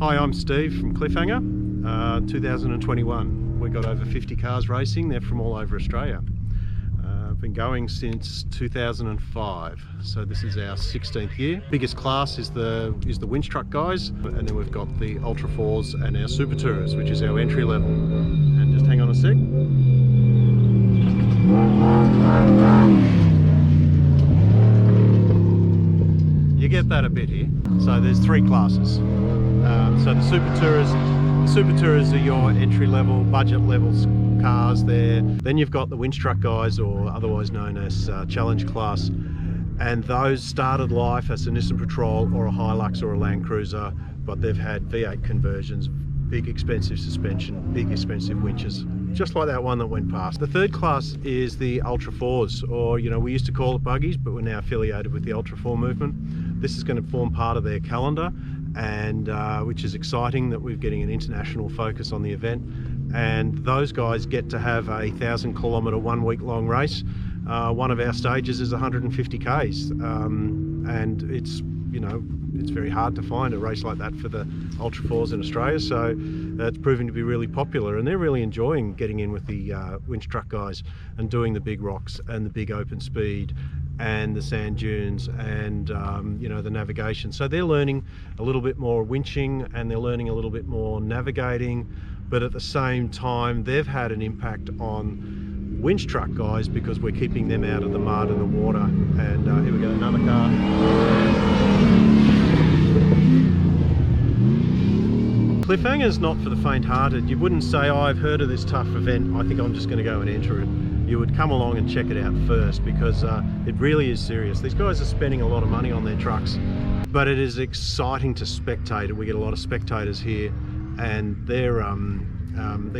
Hi, I'm Steve from Cliffhanger. 2021. We've got over 50 cars racing. They're from all over Australia. I've been going since 2005, so this is our 16th year. Biggest class is the winch truck guys, and then we've got the Ultra 4s and our Super Tourers, which is our entry level. And just hang on a sec. You get that a bit here. So there's three classes. So the Super Tourers are your entry level, budget levels cars there. Then you've got the winch truck guys, or otherwise known as challenge class, and those started life as a Nissan Patrol or a Hilux or a Land Cruiser, but they've had V8 conversions, big expensive suspension, big expensive winches, just like that one that went past. The third class is the Ultra 4s, or we used to call it buggies, but we're now affiliated with the Ultra 4 movement. This is going to form part of their calendar, and which is exciting that we're getting an international focus on the event. And those guys get to have a 1,000-kilometre, 1 week long race. One of our stages is 150 Ks, and it's very hard to find a race like that for the Ultra 4s in Australia, so it's proving to be really popular, and they're really enjoying getting in with the winch truck guys and doing the big rocks and the big open speed and the sand dunes and the navigation. So they're learning a little bit more winching, and they're learning a little bit more navigating, but at the same time they've had an impact on winch truck guys because we're keeping them out of the mud and the water. And here we go, another car. Cliffhanger's not for the faint-hearted. You wouldn't say, oh, I've heard of this tough event, I think I'm just going to go and enter it. You would come along and check it out first, because it really is serious. These guys are spending a lot of money on their trucks, but it is exciting to spectate. We get a lot of spectators here, and they're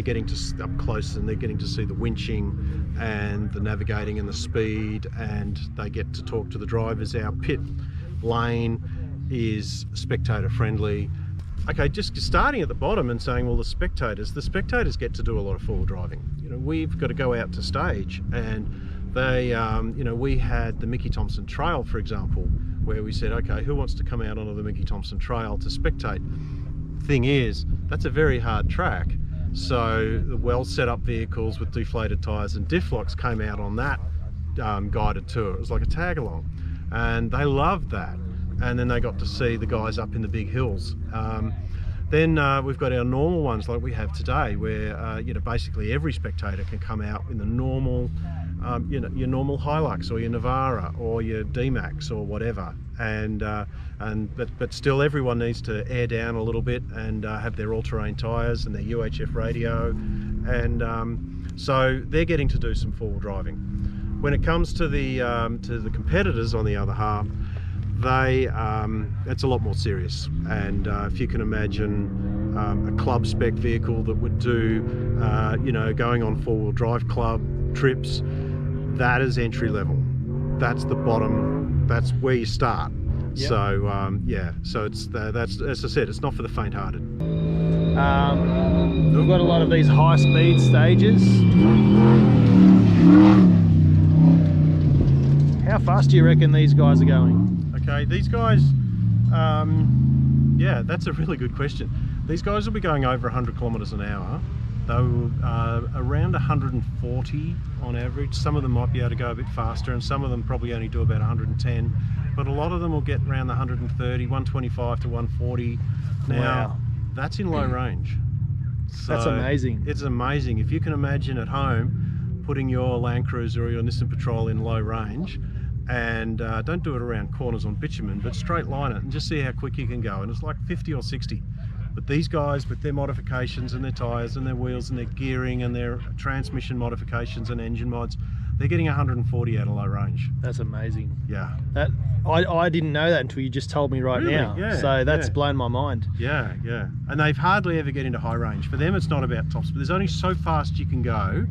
getting to up close, and they're getting to see the winching and the navigating and the speed, and they get to talk to the drivers. Our pit lane is spectator friendly. Okay, just starting at the bottom and saying, well, the spectators get to do a lot of forward driving. We've got to go out to stage, and they, we had the Mickey Thompson Trail, for example, where we said, okay, who wants to come out onto the Mickey Thompson Trail to spectate? Thing is, that's a very hard track. So the well set up vehicles with deflated tyres and diff locks came out on that guided tour. It was like a tag along, and they loved that. And then they got to see the guys up in the big hills. Then we've got our normal ones like we have today, where basically every spectator can come out in the normal, your normal Hilux or your Navara or your D-Max or whatever, but still everyone needs to air down a little bit and have their all-terrain tyres and their UHF radio, and so they're getting to do some forward driving. When it comes to the competitors, on the other half, it's a lot more serious, and if you can imagine a club spec vehicle that would do going on four-wheel drive club trips, that is entry level. That's the bottom, that's where you start. Yep. So so that's, as I said, it's not for the faint-hearted. We've got a lot of these high-speed stages. How fast do you reckon these guys are going? Okay, these guys, yeah, that's a really good question. These guys will be going over 100 kilometers an hour. They'll around 140 on average. Some of them might be able to go a bit faster, and some of them probably only do about 110. But a lot of them will get around the 130, 125 to 140. Now, wow. That's in low range. So that's amazing. It's amazing. If you can imagine at home putting your Land Cruiser or your Nissan Patrol in low range, and don't do it around corners on bitumen, but straight line it and just see how quick you can go, and it's like 50 or 60. But these guys, with their modifications and their tyres and their wheels and their gearing and their transmission modifications and engine mods, they're getting 140 out of low range. That's amazing. Yeah. That I didn't know that until you just told me right now. Yeah, so that's blown my mind. Yeah, yeah. And they've hardly ever get into high range. For them, it's not about top speed. There's only so fast you can go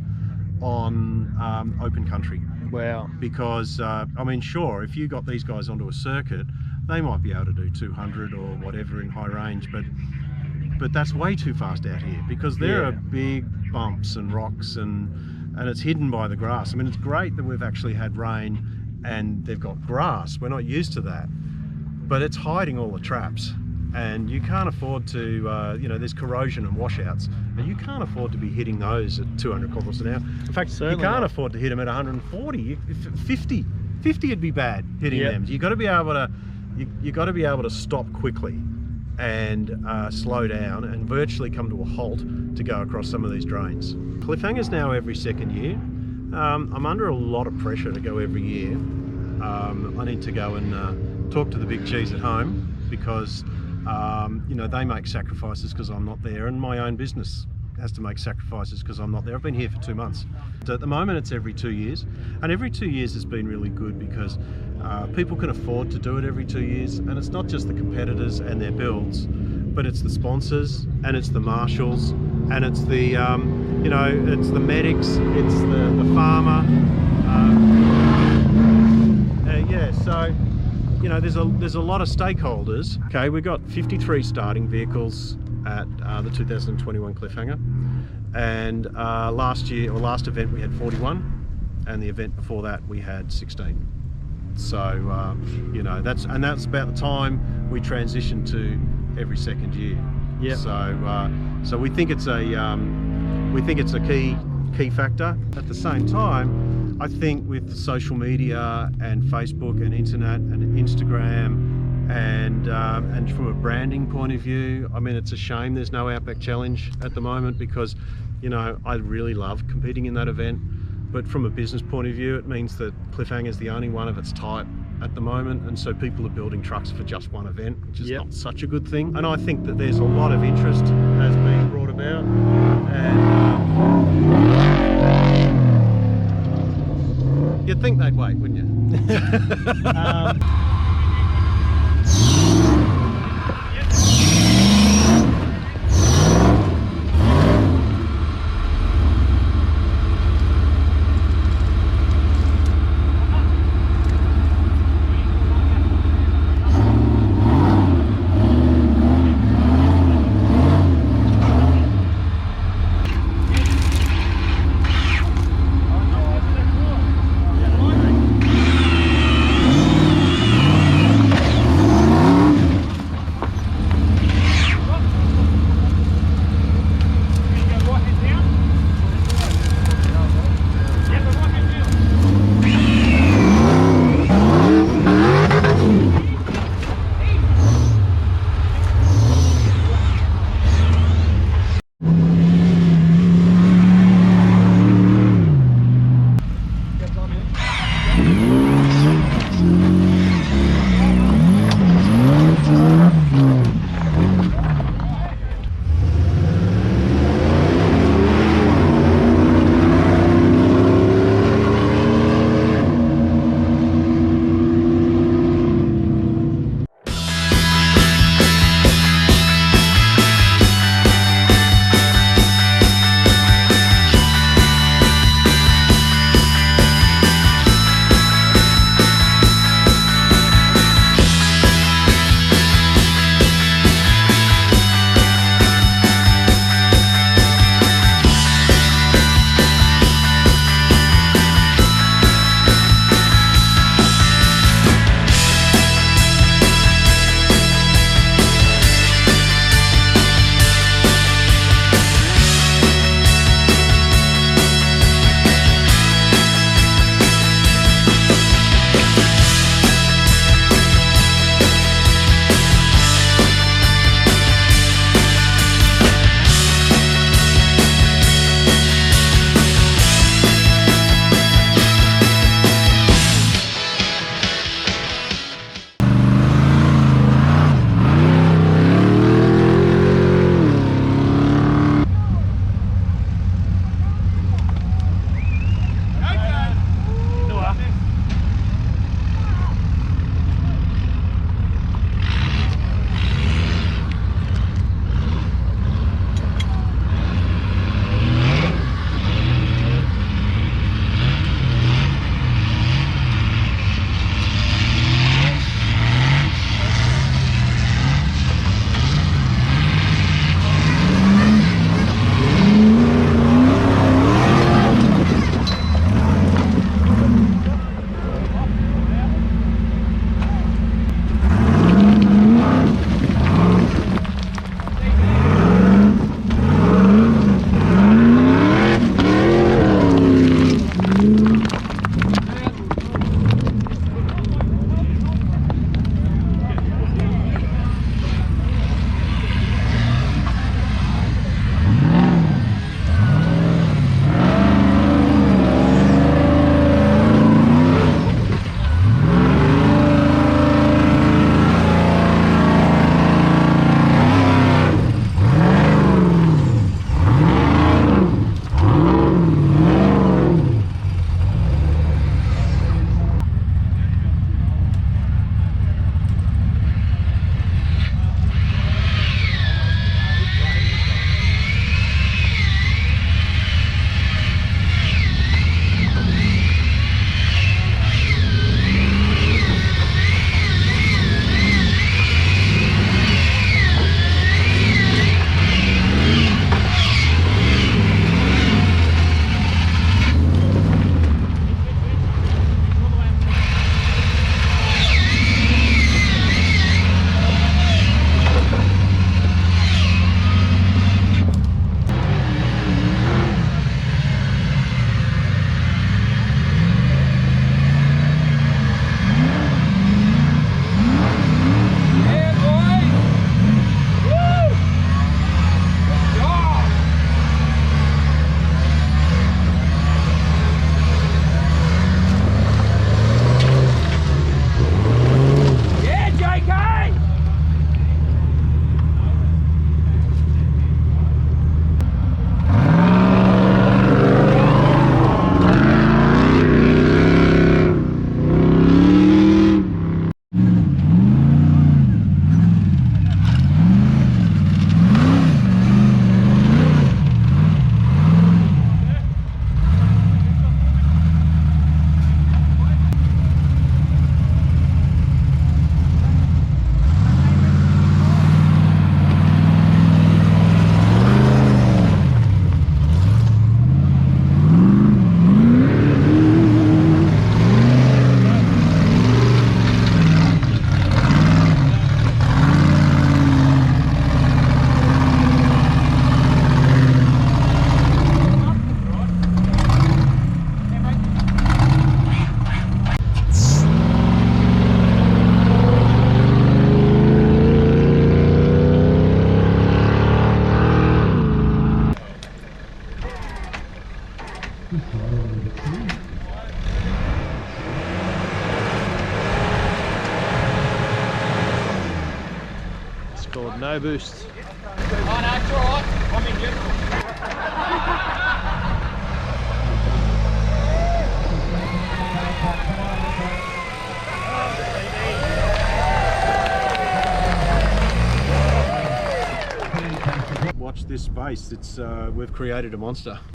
on open country. Wow. Because, I mean, sure, if you got these guys onto a circuit, they might be able to do 200 or whatever in high range, but that's way too fast out here, because there are big bumps and rocks, and it's hidden by the grass. I mean, it's great that we've actually had rain and they've got grass. We're not used to that, but it's hiding all the traps. and you can't afford to, you know, there's corrosion and washouts, and you can't afford to be hitting those at 200 kilometers an hour. In fact, Certainly you can't not. afford to hit them at 140. 50 would be bad hitting them. You got to be able to, you got to be able to stop quickly and slow down and virtually come to a halt to go across some of these drains. Cliffhangers now every second year. I'm under a lot of pressure to go every year. I need to go and talk to the big G's at home because you know, they make sacrifices because I'm not there, and my own business has to make sacrifices because I'm not there. I've been here for 2 months. So at the moment it's every 2 years, and every 2 years has been really good because people can afford to do it every 2 years, and it's not just the competitors and their builds, but it's the sponsors, and it's the marshals, and it's the you know, it's the medics, it's the farmer. Yeah, so you know, there's a lot of stakeholders. Okay, we've got 53 starting vehicles at the 2021 Cliffhanger, and last event we had 41, and the event before that we had 16. So you know, that's about the time we transition to every second year. Yeah. So we think it's a key factor. At the same time, I think with social media and Facebook and internet and Instagram and from a branding point of view, I mean, it's a shame there's no Outback Challenge at the moment because, you know, I really love competing in that event. But from a business point of view, it means that Cliffhanger is the only one of its type at the moment, and so people are building trucks for just one event, which is not such a good thing. And I think that there's a lot of interest has been brought about, and you'd think they'd wait, wouldn't you? no boost. Oh, no, it's all right. I'm in Watch this space. It's we've created a monster.